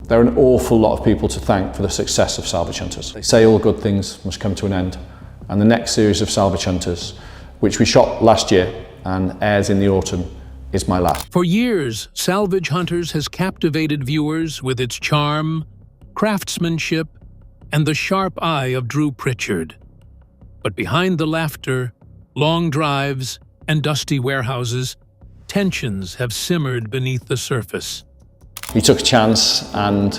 There are an awful lot of people to thank for the success of Salvage Hunters. They say all good things must come to an end, and the next series of Salvage Hunters, which we shot last year and airs in the autumn, is my last. For years, Salvage Hunters has captivated viewers with its charm, craftsmanship, and the sharp eye of Drew Pritchard. But behind the laughter, long drives, and dusty warehouses, tensions have simmered beneath the surface. He took a chance and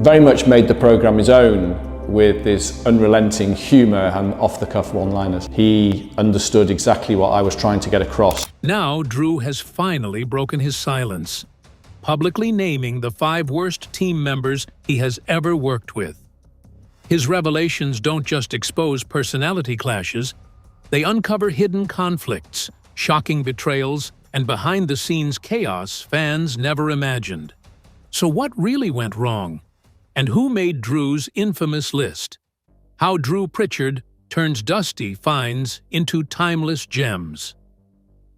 very much made the programme his own with his unrelenting humour and off-the-cuff one-liners. He understood exactly what I was trying to get across. Now Drew has finally broken his silence, publicly naming the 5 worst team members he has ever worked with. His revelations don't just expose personality clashes, they uncover hidden conflicts, shocking betrayals, and behind-the-scenes chaos fans never imagined. So what really went wrong? And who made Drew's infamous list? How Drew Pritchard turns dusty finds into timeless gems.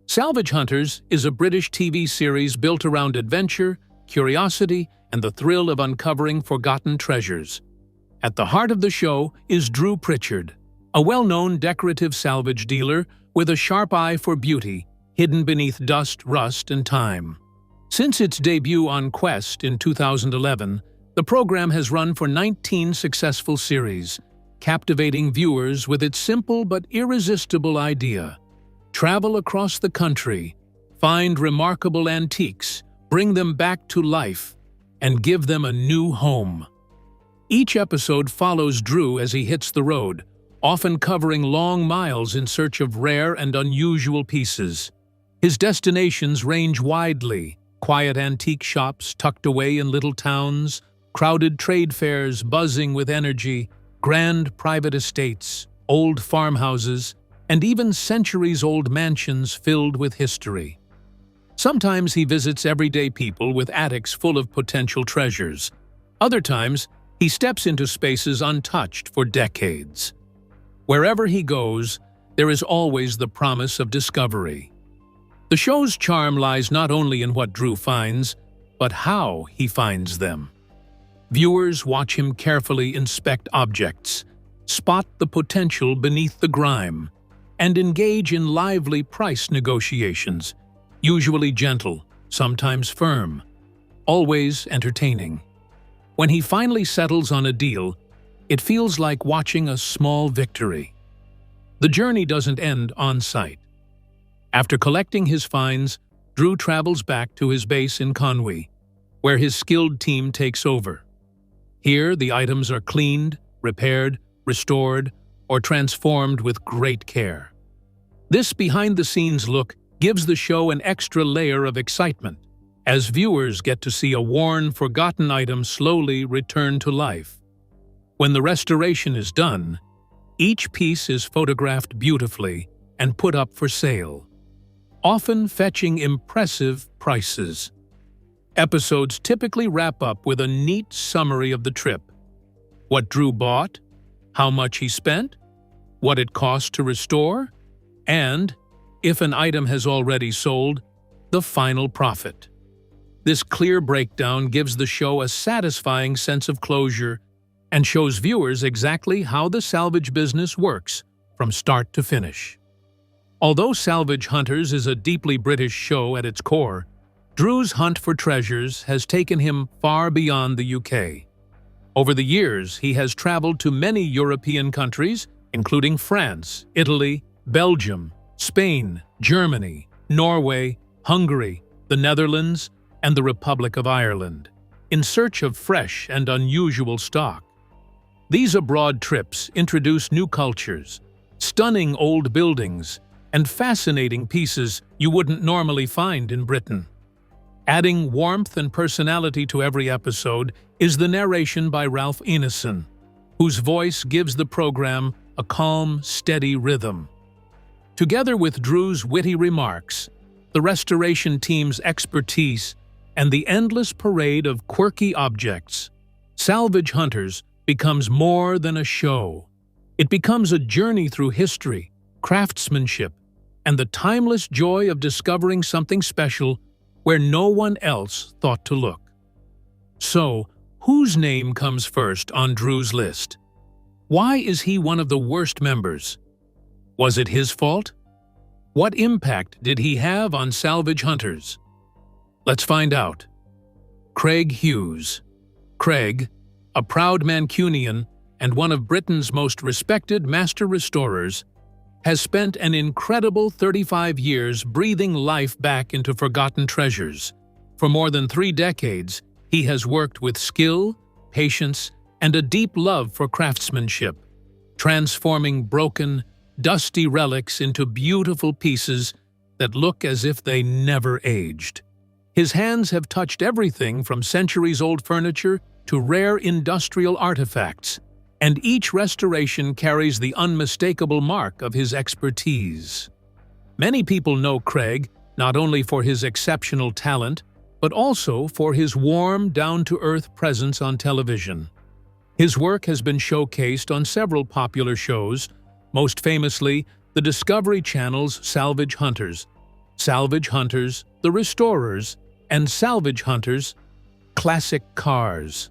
Salvage Hunters is a British TV series built around adventure, curiosity, and the thrill of uncovering forgotten treasures. At the heart of the show is Drew Pritchard, a well-known decorative salvage dealer with a sharp eye for beauty, hidden beneath dust, rust, and time. Since its debut on Quest in 2011, the program has run for 19 successful series, captivating viewers with its simple but irresistible idea. Travel across the country, find remarkable antiques, bring them back to life, and give them a new home. Each episode follows Drew as he hits the road, often covering long miles in search of rare and unusual pieces. His destinations range widely: quiet antique shops tucked away in little towns, crowded trade fairs buzzing with energy, grand private estates, old farmhouses, and even centuries-old mansions filled with history. Sometimes he visits everyday people with attics full of potential treasures. Other times, he steps into spaces untouched for decades. Wherever he goes, there is always the promise of discovery. The show's charm lies not only in what Drew finds, but how he finds them. Viewers watch him carefully inspect objects, spot the potential beneath the grime, and engage in lively price negotiations, usually gentle, sometimes firm, always entertaining. When he finally settles on a deal, it feels like watching a small victory. The journey doesn't end on site. After collecting his finds, Drew travels back to his base in Conwy, where his skilled team takes over. Here, the items are cleaned, repaired, restored, or transformed with great care. This behind-the-scenes look gives the show an extra layer of excitement, as viewers get to see a worn, forgotten item slowly return to life. When the restoration is done, each piece is photographed beautifully and put up for sale, often fetching impressive prices. Episodes typically wrap up with a neat summary of the trip: what Drew bought, how much he spent, what it cost to restore, and, if an item has already sold, the final profit. This clear breakdown gives the show a satisfying sense of closure and shows viewers exactly how the salvage business works from start to finish. Although Salvage Hunters is a deeply British show at its core, Drew's hunt for treasures has taken him far beyond the UK. Over the years, he has traveled to many European countries, including France, Italy, Belgium, Spain, Germany, Norway, Hungary, the Netherlands, and the Republic of Ireland, in search of fresh and unusual stock. These abroad trips introduce new cultures, stunning old buildings, and fascinating pieces you wouldn't normally find in Britain. Adding warmth and personality to every episode is the narration by Ralph Ineson, whose voice gives the program a calm, steady rhythm. Together with Drew's witty remarks, the restoration team's expertise, and the endless parade of quirky objects, Salvage Hunters becomes more than a show. It becomes a journey through history, craftsmanship, and the timeless joy of discovering something special where no one else thought to look. So, Whose name comes first on Drew's list? Why is he one of the worst members? Was it his fault? What impact did he have on Salvage Hunters? Let's find out. Craig Hughes. Craig, a proud Mancunian and one of Britain's most respected master restorers, has spent an incredible 35 years breathing life back into forgotten treasures. For more than 3 decades, he has worked with skill, patience, and a deep love for craftsmanship, transforming broken, dusty relics into beautiful pieces that look as if they never aged. His hands have touched everything from centuries-old furniture to rare industrial artifacts, and each restoration carries the unmistakable mark of his expertise. Many people know Craig not only for his exceptional talent, but also for his warm, down-to-earth presence on television. His work has been showcased on several popular shows, most famously the Discovery Channel's Salvage Hunters, Salvage Hunters, The Restorers, and Salvage Hunters, Classic Cars.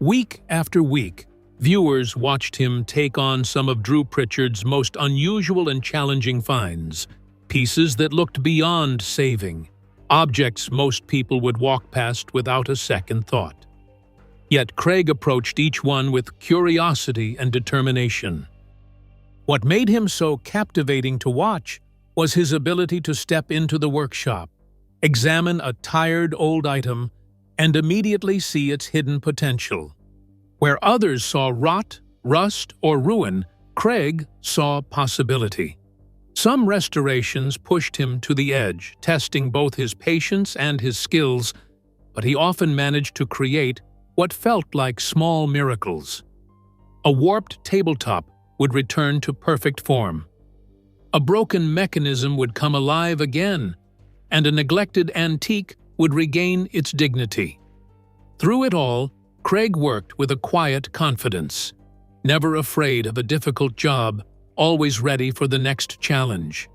Week after week, viewers watched him take on some of Drew Pritchard's most unusual and challenging finds, pieces that looked beyond saving, objects most people would walk past without a second thought. Yet Craig approached each one with curiosity and determination. What made him so captivating to watch was his ability to step into the workshop, examine a tired old item, and immediately see its hidden potential. Where others saw rot, rust, or ruin, Craig saw possibility. Some restorations pushed him to the edge, testing both his patience and his skills, but he often managed to create what felt like small miracles. A warped tabletop would return to perfect form. A broken mechanism would come alive again, and a neglected antique would regain its dignity. Through it all, Craig worked with a quiet confidence, never afraid of a difficult job, always ready for the next challenge.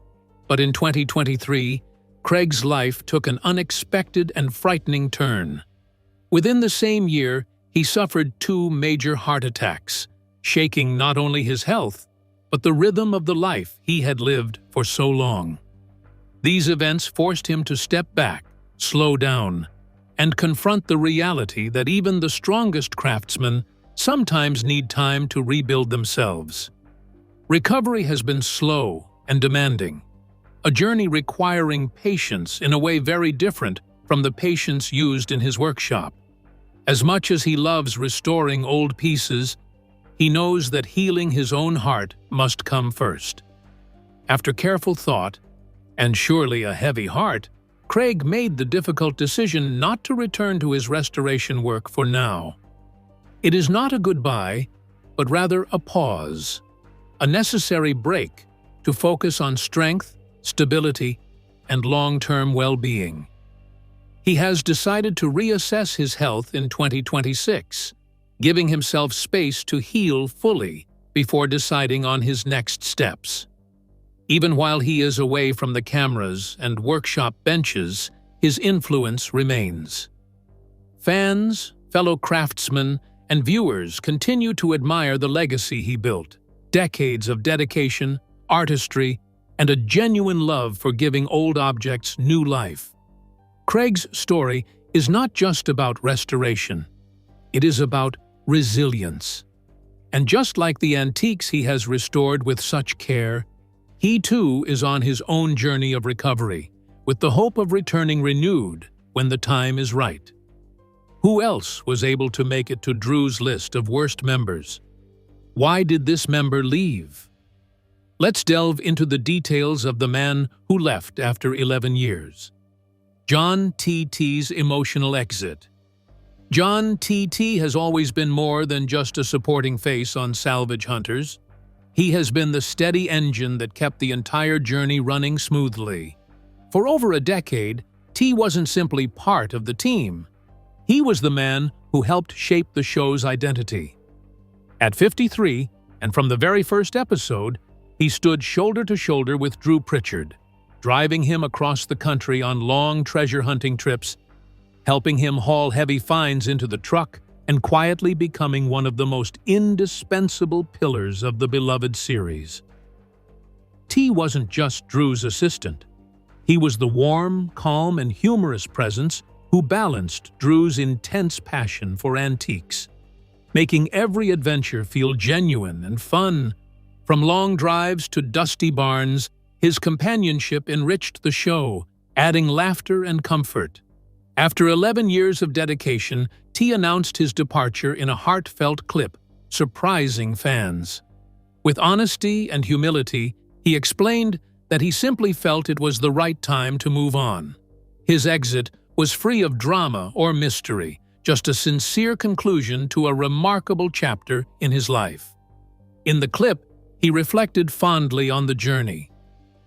But in 2023, Craig's life took an unexpected and frightening turn. Within the same year, he suffered 2 major heart attacks, shaking not only his health, but the rhythm of the life he had lived for so long. These events forced him to step back, slow down, and confront the reality that even the strongest craftsmen sometimes need time to rebuild themselves. Recovery has been slow and demanding, a journey requiring patience in a way very different from the patience used in his workshop. As much as he loves restoring old pieces, he knows that healing his own heart must come first. After careful thought, and surely a heavy heart, Craig made the difficult decision not to return to his restoration work for now. It is not a goodbye, but rather a pause, a necessary break to focus on strength, stability, and long-term well-being. He has decided to reassess his health in 2026, giving himself space to heal fully before deciding on his next steps. Even while he is away from the cameras and workshop benches, his influence remains. Fans, fellow craftsmen, and viewers continue to admire the legacy he built. Decades of dedication, artistry, and a genuine love for giving old objects new life. Craig's story is not just about restoration. It is about resilience. And just like the antiques he has restored with such care, he too is on his own journey of recovery, with the hope of returning renewed when the time is right. Who else was able to make it to Drew's list of worst members? Why did this member leave? Let's delve into the details of the man who left after 11 years. John T.T.'s emotional exit. John T.T. has always been more than just a supporting face on Salvage Hunters. He has been the steady engine that kept the entire journey running smoothly. For over a decade, T wasn't simply part of the team. He was the man who helped shape the show's identity. At 53, and from the very first episode, he stood shoulder to shoulder with Drew Pritchard, driving him across the country on long treasure hunting trips, helping him haul heavy finds into the truck, and quietly becoming one of the most indispensable pillars of the beloved series. T wasn't just Drew's assistant. He was the warm, calm, and humorous presence who balanced Drew's intense passion for antiques, making every adventure feel genuine and fun. From long drives to dusty barns, his companionship enriched the show, adding laughter and comfort. After 11 years of dedication, T announced his departure in a heartfelt clip, surprising fans. With honesty and humility, he explained that he simply felt it was the right time to move on. His exit was free of drama or mystery, just a sincere conclusion to a remarkable chapter in his life. In the clip, he reflected fondly on the journey.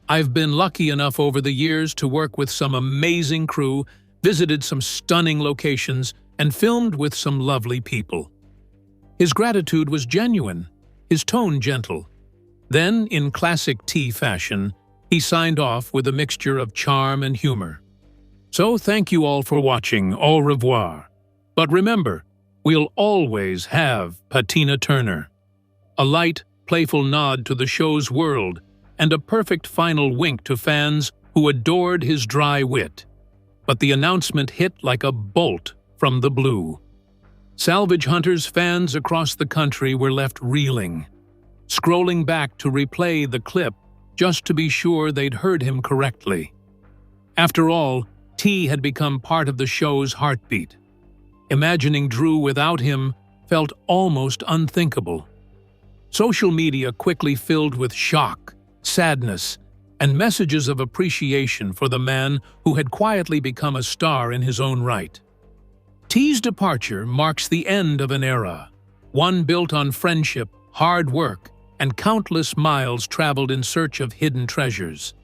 "I've been lucky enough over the years to work with some amazing crew, visited some stunning locations, and filmed with some lovely people." His gratitude was genuine, his tone gentle. Then, in classic T fashion, he signed off with a mixture of charm and humor. "So thank you all for watching. Au revoir. But remember, we'll always have Patina Turner." A light, playful nod to the show's world, and a perfect final wink to fans who adored his dry wit. But the announcement hit like a bolt from the blue. Salvage Hunters fans across the country were left reeling, scrolling back to replay the clip just to be sure they'd heard him correctly. After all, T had become part of the show's heartbeat. Imagining Drew without him felt almost unthinkable. Social media quickly filled with shock, sadness, and messages of appreciation for the man who had quietly become a star in his own right. T's departure marks the end of an era, one built on friendship, hard work, and countless miles traveled in search of hidden treasures.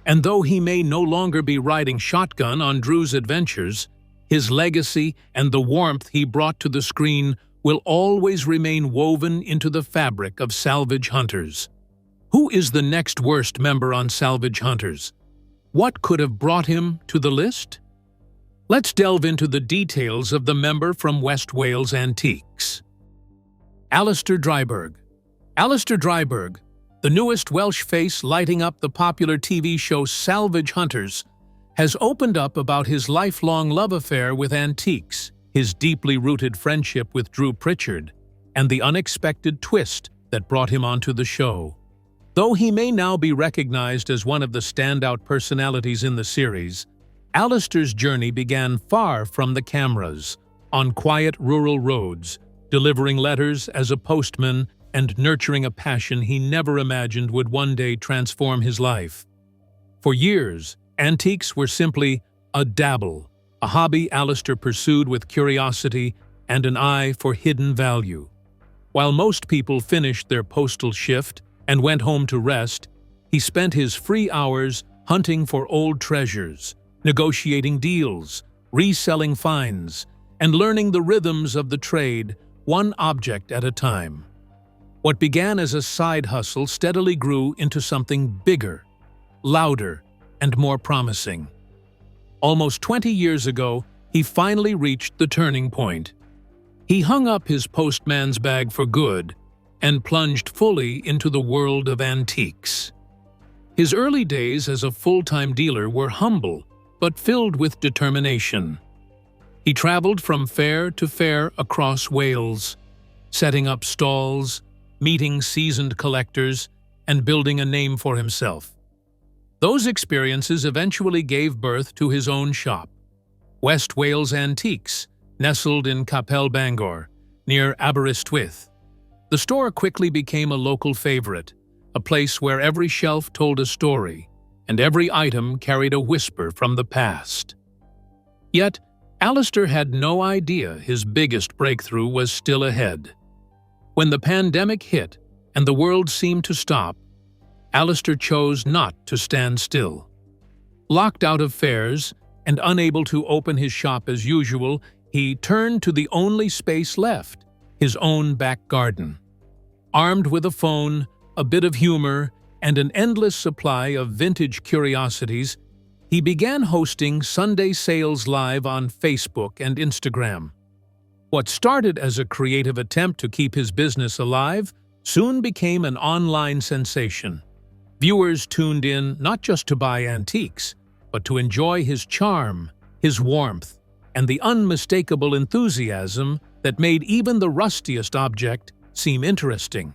And though he may no longer be riding shotgun on Drew's adventures, his legacy and the warmth he brought to the screen will always remain woven into the fabric of Salvage Hunters. Who is the next worst member on Salvage Hunters? What could have brought him to the list? Let's delve into the details of the member from West Wales Antiques. Alistair Dryberg. Alistair Dryberg, the newest Welsh face lighting up the popular TV show Salvage Hunters, has opened up about his lifelong love affair with antiques, his deeply rooted friendship with Drew Pritchard, and the unexpected twist that brought him onto the show. Though he may now be recognized as one of the standout personalities in the series, Alistair's journey began far from the cameras, on quiet rural roads, delivering letters as a postman and nurturing a passion he never imagined would one day transform his life. For years, antiques were simply a dabble, a hobby Alistair pursued with curiosity and an eye for hidden value. While most people finished their postal shift and went home to rest, he spent his free hours hunting for old treasures, negotiating deals, reselling finds, and learning the rhythms of the trade, one object at a time. What began as a side hustle steadily grew into something bigger, louder, and more promising. Almost 20 years ago, he finally reached the turning point. He hung up his postman's bag for good and plunged fully into the world of antiques. His early days as a full-time dealer were humble, but filled with determination. He traveled from fair to fair across Wales, setting up stalls, meeting seasoned collectors, and building a name for himself. Those experiences eventually gave birth to his own shop, West Wales Antiques, nestled in Capel Bangor, near Aberystwyth. The store quickly became a local favorite, a place where every shelf told a story, and every item carried a whisper from the past. Yet, Alistair had no idea his biggest breakthrough was still ahead. When the pandemic hit and the world seemed to stop, Alistair chose not to stand still. Locked out of fairs and unable to open his shop as usual, he turned to the only space left, his own back garden. Armed with a phone, a bit of humor, and an endless supply of vintage curiosities, he began hosting Sunday sales live on Facebook and Instagram. What started as a creative attempt to keep his business alive soon became an online sensation. Viewers tuned in not just to buy antiques, but to enjoy his charm, his warmth, and the unmistakable enthusiasm that made even the rustiest object seem interesting.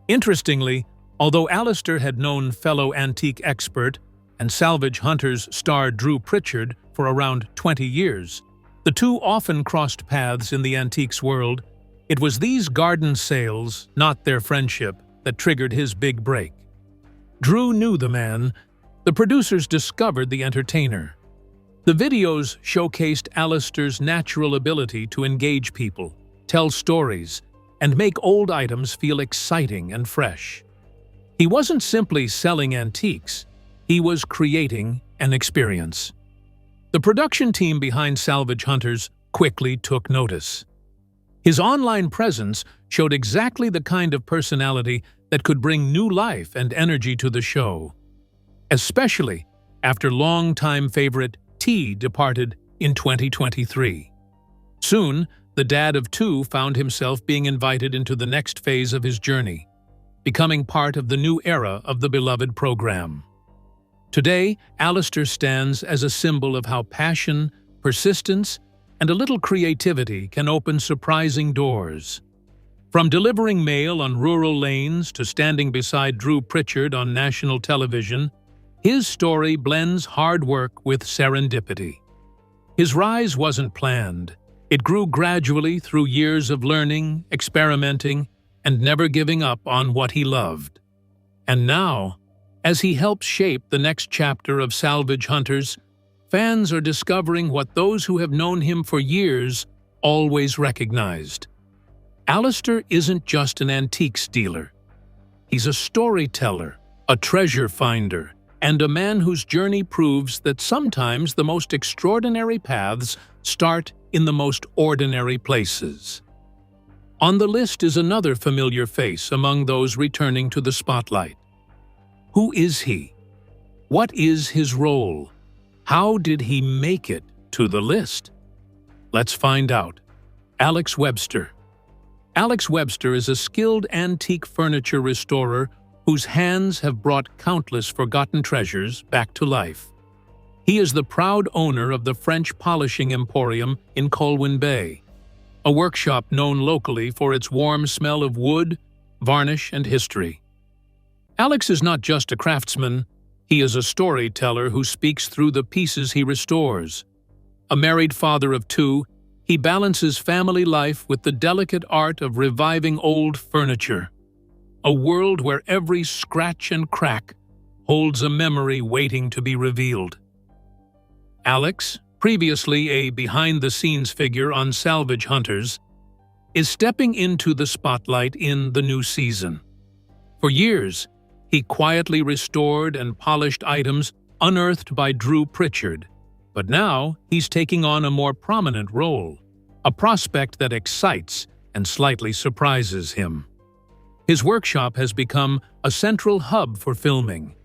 Interestingly, although Alistair had known fellow antique expert and Salvage Hunters star Drew Pritchard for around 20 years, the two often crossed paths in the antiques world. It was these garden sales, not their friendship, that triggered his big break. Drew knew the man. The producers discovered the entertainer. The videos showcased Alistair's natural ability to engage people, tell stories, and make old items feel exciting and fresh. He wasn't simply selling antiques, he was creating an experience. The production team behind Salvage Hunters quickly took notice. His online presence showed exactly the kind of personality that could bring new life and energy to the show, especially after longtime favorite T departed in 2023. Soon, the dad of two found himself being invited into the next phase of his journey, becoming part of the new era of the beloved program. Today, Alistair stands as a symbol of how passion, persistence, and a little creativity can open surprising doors. From delivering mail on rural lanes to standing beside Drew Pritchard on national television, his story blends hard work with serendipity. His rise wasn't planned. It grew gradually through years of learning, experimenting, and never giving up on what he loved. And now, as he helps shape the next chapter of Salvage Hunters, fans are discovering what those who have known him for years always recognized. Alistair isn't just an antiques dealer. He's a storyteller, a treasure finder, and a man whose journey proves that sometimes the most extraordinary paths start in the most ordinary places. On the list is another familiar face among those returning to the spotlight. Who is he? What is his role? How did he make it to the list? Let's find out. Alex Webster. Alex Webster is a skilled antique furniture restorer whose hands have brought countless forgotten treasures back to life. He is the proud owner of the French Polishing Emporium in Colwyn Bay, a workshop known locally for its warm smell of wood, varnish, and history. Alex is not just a craftsman, he is a storyteller who speaks through the pieces he restores. A married father of two, he balances family life with the delicate art of reviving old furniture, a world where every scratch and crack holds a memory waiting to be revealed. Alex, previously a behind-the-scenes figure on Salvage Hunters, is stepping into the spotlight in the new season. For years, he quietly restored and polished items unearthed by Drew Pritchard, but now he's taking on a more prominent role, a prospect that excites and slightly surprises him. His workshop has become a central hub for filming,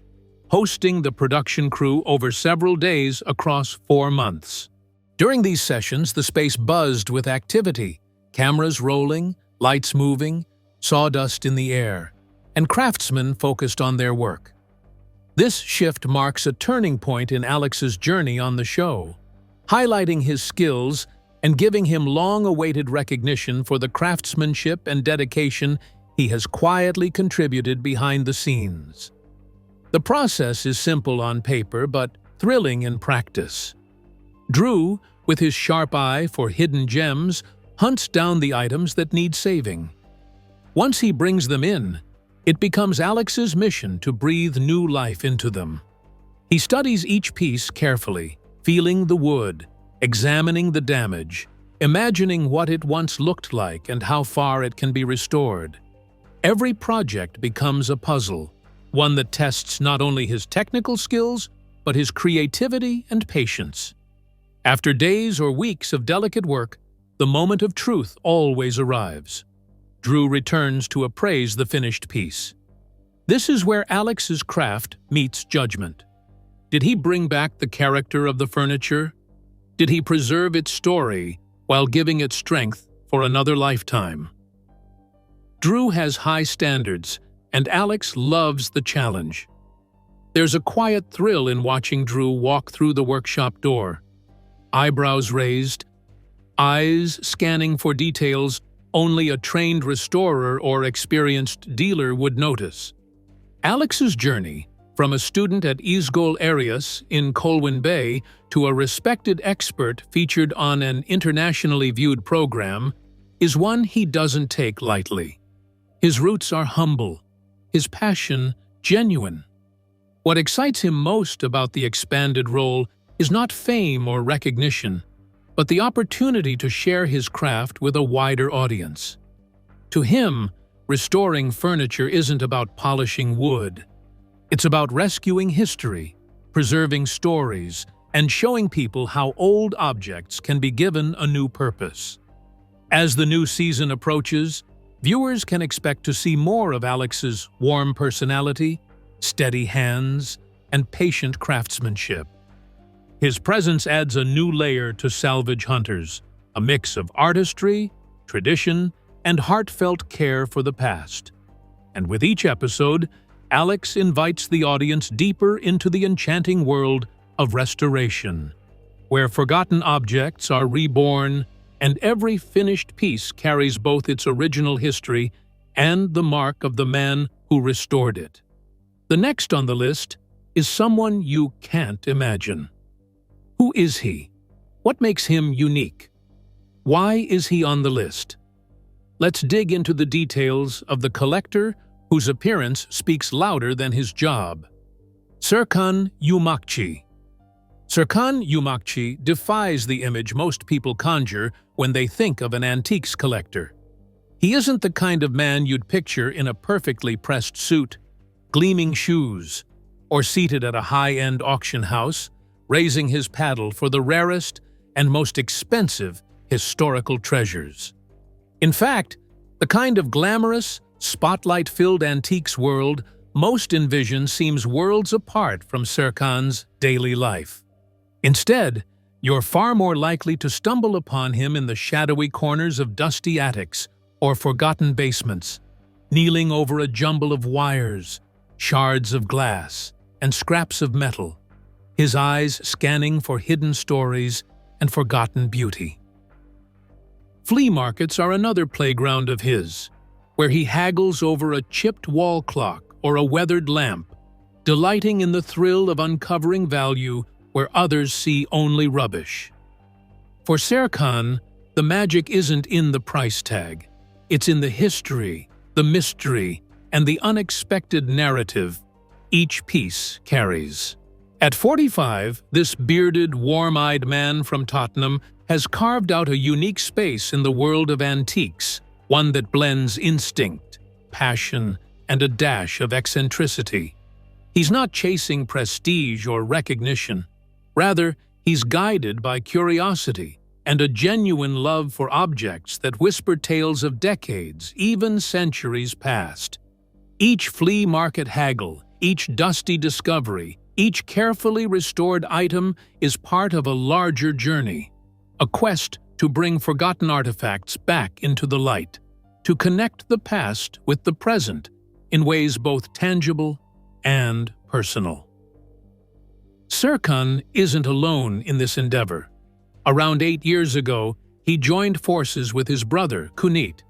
hosting the production crew over several days across 4 months. During these sessions, the space buzzed with activity, cameras rolling, lights moving, sawdust in the air, and craftsmen focused on their work. This shift marks a turning point in Alex's journey on the show, highlighting his skills and giving him long-awaited recognition for the craftsmanship and dedication he has quietly contributed behind the scenes. The process is simple on paper, but thrilling in practice. Drew, with his sharp eye for hidden gems, hunts down the items that need saving. Once he brings them in, it becomes Alex's mission to breathe new life into them. He studies each piece carefully, feeling the wood, examining the damage, imagining what it once looked like and how far it can be restored. Every project becomes a puzzle, one that tests not only his technical skills, but his creativity and patience. After days or weeks of delicate work, the moment of truth always arrives. Drew returns to appraise the finished piece. This is where Alex's craft meets judgment. Did he bring back the character of the furniture? Did he preserve its story, while giving it strength for another lifetime. Drew has high standards, and Alex loves the challenge. There's a quiet thrill in watching Drew walk through the workshop door, eyebrows raised, eyes scanning for details only a trained restorer or experienced dealer would notice. Alex's journey, from a student at Isgol Arias in Colwyn Bay to a respected expert featured on an internationally viewed program, is one he doesn't take lightly. His roots are humble, his passion genuine. What excites him most about the expanded role is not fame or recognition, but the opportunity to share his craft with a wider audience. To him, restoring furniture isn't about polishing wood. It's about rescuing history, preserving stories, and showing people how old objects can be given a new purpose. As the new season approaches, viewers can expect to see more of Alex's warm personality, steady hands, and patient craftsmanship. His presence adds a new layer to Salvage Hunters, a mix of artistry, tradition, and heartfelt care for the past. And with each episode, Alex invites the audience deeper into the enchanting world of restoration, where forgotten objects are reborn and every finished piece carries both its original history and the mark of the man who restored it. The next on the list is someone you can't imagine. Who is he? What makes him unique? Why is he on the list? Let's dig into the details of the collector whose appearance speaks louder than his job. Siran Yumaki. Siran Yumaki defies the image most people conjure when they think of an antiques collector. He isn't the kind of man you'd picture in a perfectly pressed suit, gleaming shoes, or seated at a high-end auction house, raising his paddle for the rarest and most expensive historical treasures. In fact, the kind of glamorous, spotlight-filled antiques world most envision seems worlds apart from Siran's daily life. Instead, you're far more likely to stumble upon him in the shadowy corners of dusty attics or forgotten basements, kneeling over a jumble of wires, shards of glass, and scraps of metal, his eyes scanning for hidden stories and forgotten beauty. Flea markets are another playground of his, where he haggles over a chipped wall clock or a weathered lamp, delighting in the thrill of uncovering value where others see only rubbish. For Siran, the magic isn't in the price tag. It's in the history, the mystery, and the unexpected narrative each piece carries. At 45, this bearded, warm-eyed man from Tottenham has carved out a unique space in the world of antiques, one that blends instinct, passion, and a dash of eccentricity. He's not chasing prestige or recognition. Rather, he's guided by curiosity and a genuine love for objects that whisper tales of decades, even centuries past. Each flea market haggle, each dusty discovery, each carefully restored item is part of a larger journey, a quest to bring forgotten artifacts back into the light, to connect the past with the present in ways both tangible and personal. Siran isn't alone in this endeavor. Around 8 years ago, he joined forces with his brother, Kunit,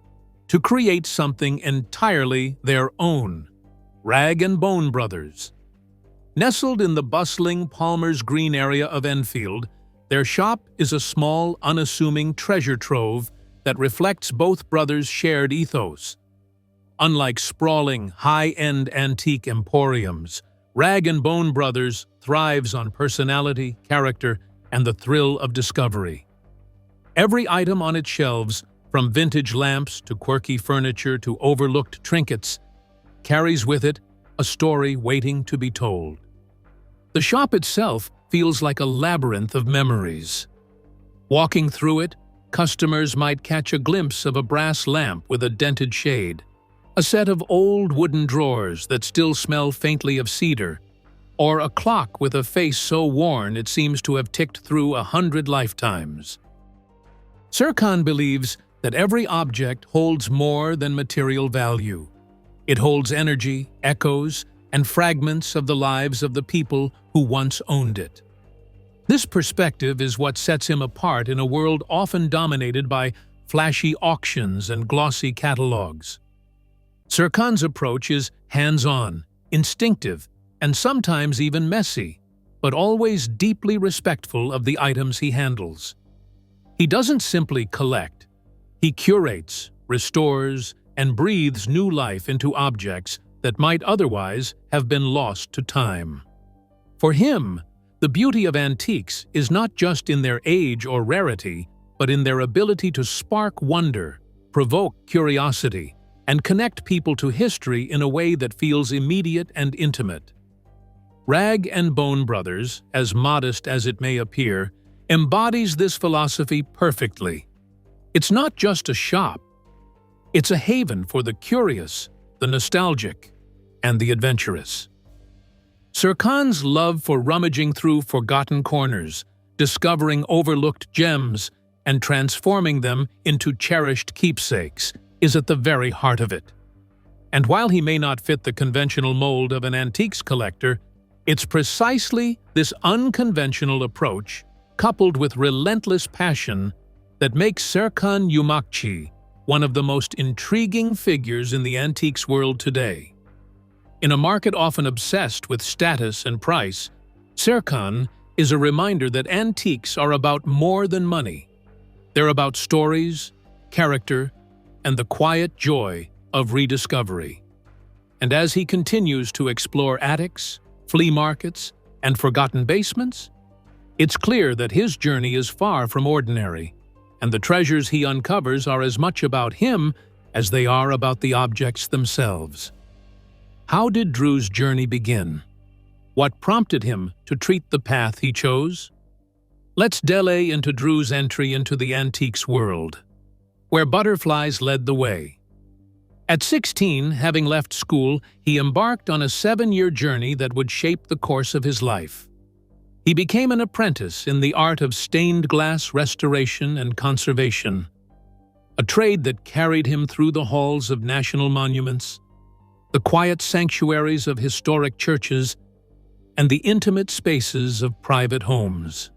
to create something entirely their own, Rag and Bone Brothers. Nestled in the bustling Palmer's Green area of Enfield, their shop is a small, unassuming treasure trove that reflects both brothers' shared ethos. Unlike sprawling, high-end antique emporiums, Rag and Bone Brothers thrives on personality, character, and the thrill of discovery. Every item on its shelves, from vintage lamps to quirky furniture to overlooked trinkets, carries with it a story waiting to be told. The shop itself feels like a labyrinth of memories. Walking through it, customers might catch a glimpse of a brass lamp with a dented shade, a set of old wooden drawers that still smell faintly of cedar, or a clock with a face so worn it seems to have ticked through 100 lifetimes. Siran believes that every object holds more than material value. It holds energy, echoes, and fragments of the lives of the people who once owned it. This perspective is what sets him apart in a world often dominated by flashy auctions and glossy catalogs. Siran's approach is hands-on, instinctive, and sometimes even messy, but always deeply respectful of the items he handles. He doesn't simply collect. He curates, restores, and breathes new life into objects that might otherwise have been lost to time. For him, the beauty of antiques is not just in their age or rarity, but in their ability to spark wonder, provoke curiosity, and connect people to history in a way that feels immediate and intimate. Rag and Bone Brothers, as modest as it may appear, embodies this philosophy perfectly. It's not just a shop. It's a haven for the curious, the nostalgic, and the adventurous. Siran's love for rummaging through forgotten corners, discovering overlooked gems, and transforming them into cherished keepsakes is at the very heart of it. And while he may not fit the conventional mold of an antiques collector, it's precisely this unconventional approach, coupled with relentless passion, that makes Siran Yumaki one of the most intriguing figures in the antiques world today. In a market often obsessed with status and price, Siran is a reminder that antiques are about more than money. They're about stories, character, and the quiet joy of rediscovery. And as he continues to explore attics, flea markets, and forgotten basements, it's clear that his journey is far from ordinary, and the treasures he uncovers are as much about him as they are about the objects themselves. How did Drew's journey begin? What prompted him to treat the path he chose? Let's delve into Drew's entry into the antiques world, where butterflies led the way. At 16, having left school, he embarked on a 7-year journey that would shape the course of his life. He became an apprentice in the art of stained glass restoration and conservation, a trade that carried him through the halls of national monuments, the quiet sanctuaries of historic churches, and the intimate spaces of private homes.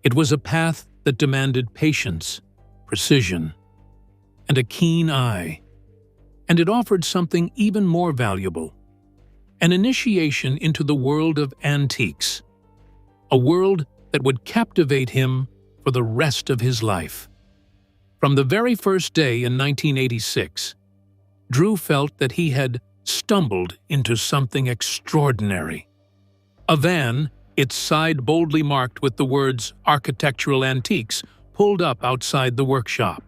It was a path that demanded patience, precision, and a keen eye. And it offered something even more valuable, an initiation into the world of antiques, a world that would captivate him for the rest of his life. From the very first day in 1986, Drew felt that he had stumbled into something extraordinary. A van, its side boldly marked with the words "Architectural Antiques," pulled up outside the workshop.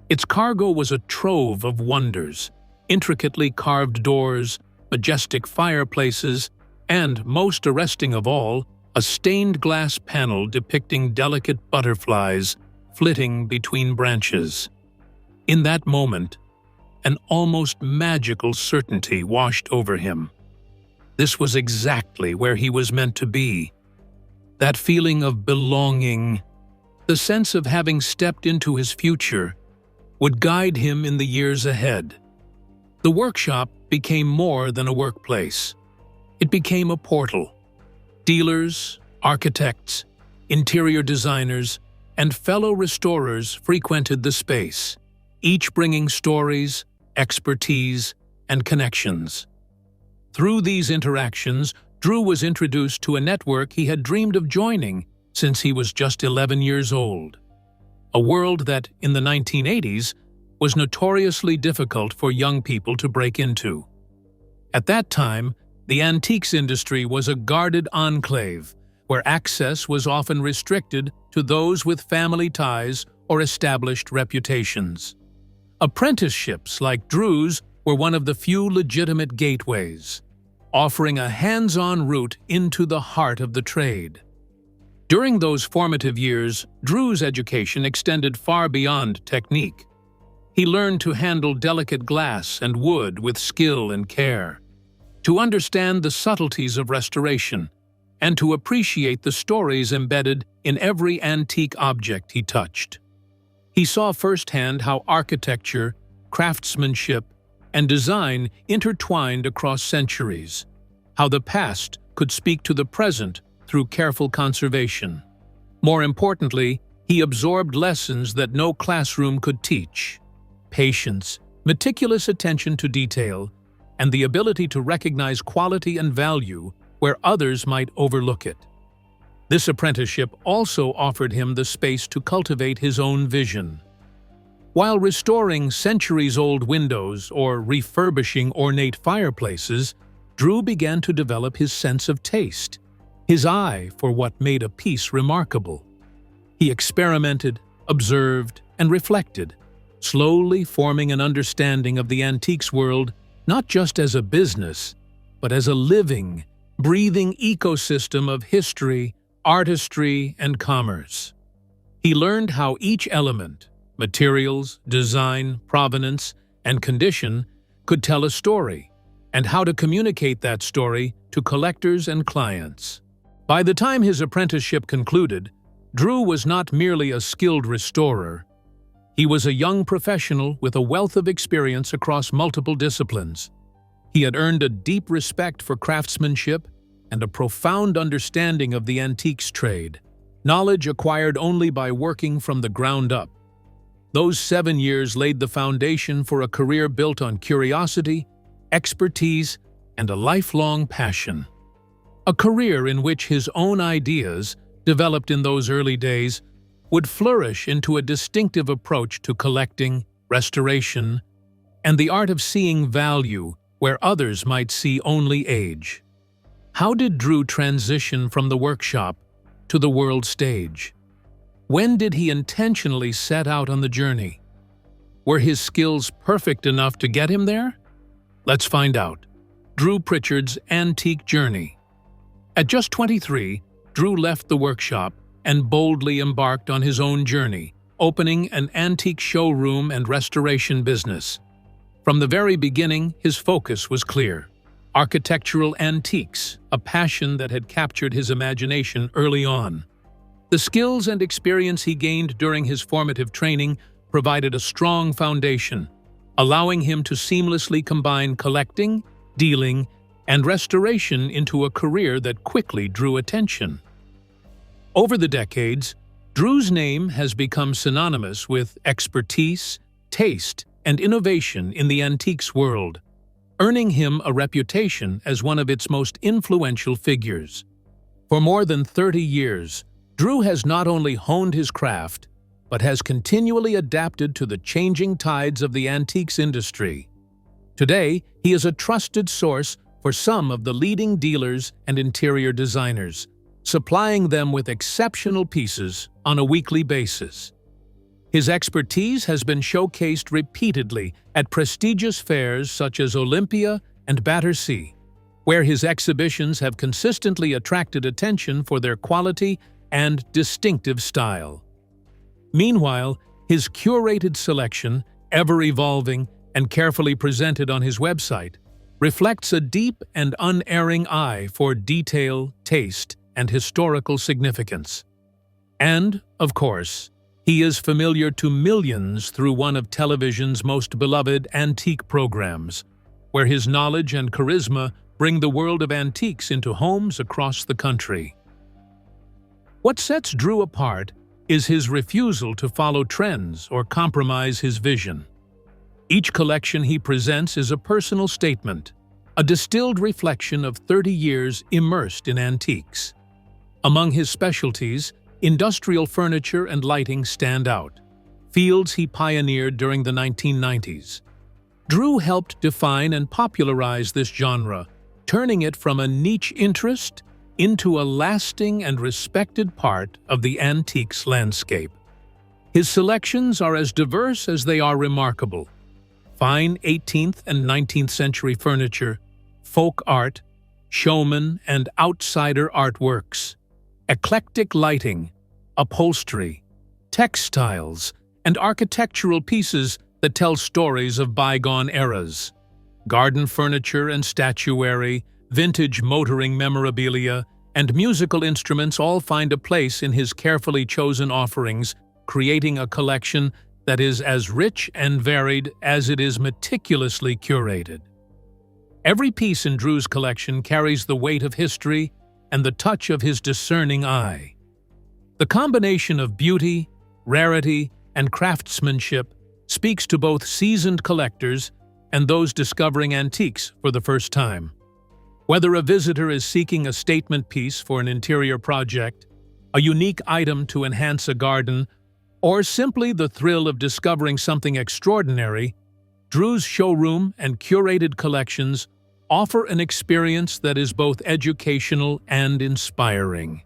Its cargo was a trove of wonders, intricately carved doors, majestic fireplaces, and, most arresting of all, a stained glass panel depicting delicate butterflies flitting between branches. In that moment, an almost magical certainty washed over him. This was exactly where he was meant to be. That feeling of belonging, the sense of having stepped into his future, would guide him in the years ahead. The workshop became more than a workplace. It became a portal. Dealers, architects, interior designers, and fellow restorers frequented the space, each bringing stories, expertise, and connections. Through these interactions, Drew was introduced to a network he had dreamed of joining since he was just 11 years old. A world that, in the 1980s, was notoriously difficult for young people to break into. At that time, the antiques industry was a guarded enclave where access was often restricted to those with family ties or established reputations. Apprenticeships like Drew's were one of the few legitimate gateways, offering a hands-on route into the heart of the trade. During those formative years, Drew's education extended far beyond technique. He learned to handle delicate glass and wood with skill and care, to understand the subtleties of restoration, and to appreciate the stories embedded in every antique object he touched. He saw firsthand how architecture, craftsmanship, and design intertwined across centuries, how the past could speak to the present through careful conservation. More importantly, he absorbed lessons that no classroom could teach: patience, meticulous attention to detail, and the ability to recognize quality and value where others might overlook it. This apprenticeship also offered him the space to cultivate his own vision. While restoring centuries-old windows or refurbishing ornate fireplaces, Drew began to develop his sense of taste, his eye for what made a piece remarkable. He experimented, observed, and reflected, slowly forming an understanding of the antiques world not just as a business, but as a living, breathing ecosystem of history, artistry, and commerce. He learned how each element, materials, design, provenance, and condition, could tell a story, and how to communicate that story to collectors and clients. By the time his apprenticeship concluded, Drew was not merely a skilled restorer. He was a young professional with a wealth of experience across multiple disciplines. He had earned a deep respect for craftsmanship and a profound understanding of the antiques trade, knowledge acquired only by working from the ground up. Those 7 years laid the foundation for a career built on curiosity, expertise, and a lifelong passion. A career in which his own ideas, developed in those early days, would flourish into a distinctive approach to collecting, restoration, and the art of seeing value where others might see only age. How did Drew transition from the workshop to the world stage? When did he intentionally set out on the journey? Were his skills perfect enough to get him there? Let's find out. Drew Pritchard's antique journey. At just 23, Drew left the workshop and boldly embarked on his own journey, opening an antique showroom and restoration business. From the very beginning, his focus was clear: architectural antiques, a passion that had captured his imagination early on. The skills and experience he gained during his formative training provided a strong foundation, allowing him to seamlessly combine collecting, dealing, and restoration into a career that quickly drew attention. Over the decades, Drew's name has become synonymous with expertise, taste, and innovation in the antiques world, earning him a reputation as one of its most influential figures. For more than 30 years, Drew has not only honed his craft, but has continually adapted to the changing tides of the antiques industry. Today, he is a trusted source for some of the leading dealers and interior designers, supplying them with exceptional pieces on a weekly basis. His expertise has been showcased repeatedly at prestigious fairs such as Olympia and Battersea, where his exhibitions have consistently attracted attention for their quality and distinctive style. Meanwhile, his curated selection, ever-evolving and carefully presented on his website, reflects a deep and unerring eye for detail, taste, and historical significance. And, of course, he is familiar to millions through one of television's most beloved antique programs, where his knowledge and charisma bring the world of antiques into homes across the country. What sets Drew apart is his refusal to follow trends or compromise his vision. Each collection he presents is a personal statement, a distilled reflection of 30 years immersed in antiques. Among his specialties, industrial furniture and lighting stand out, fields he pioneered during the 1990s. Drew helped define and popularize this genre, turning it from a niche interest into a lasting and respected part of the antiques landscape. His selections are as diverse as they are remarkable: fine 18th and 19th century furniture, folk art, showman and outsider artworks, eclectic lighting, upholstery, textiles, and architectural pieces that tell stories of bygone eras. Garden furniture and statuary, vintage motoring memorabilia, and musical instruments all find a place in his carefully chosen offerings, creating a collection that is as rich and varied as it is meticulously curated. Every piece in Drew's collection carries the weight of history and the touch of his discerning eye. The combination of beauty, rarity, and craftsmanship speaks to both seasoned collectors and those discovering antiques for the first time. Whether a visitor is seeking a statement piece for an interior project, a unique item to enhance a garden, or simply the thrill of discovering something extraordinary, Drew's showroom and curated collections offer an experience that is both educational and inspiring.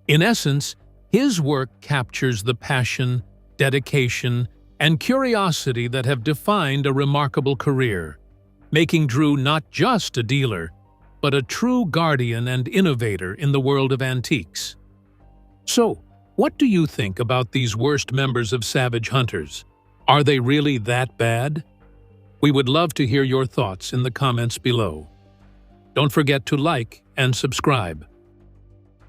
In essence, his work captures the passion, dedication, and curiosity that have defined a remarkable career, making Drew not just a dealer, but a true guardian and innovator in the world of antiques. So, what do you think about these worst members of Salvage Hunters? Are they really that bad? We would love to hear your thoughts in the comments below. Don't forget to like and subscribe.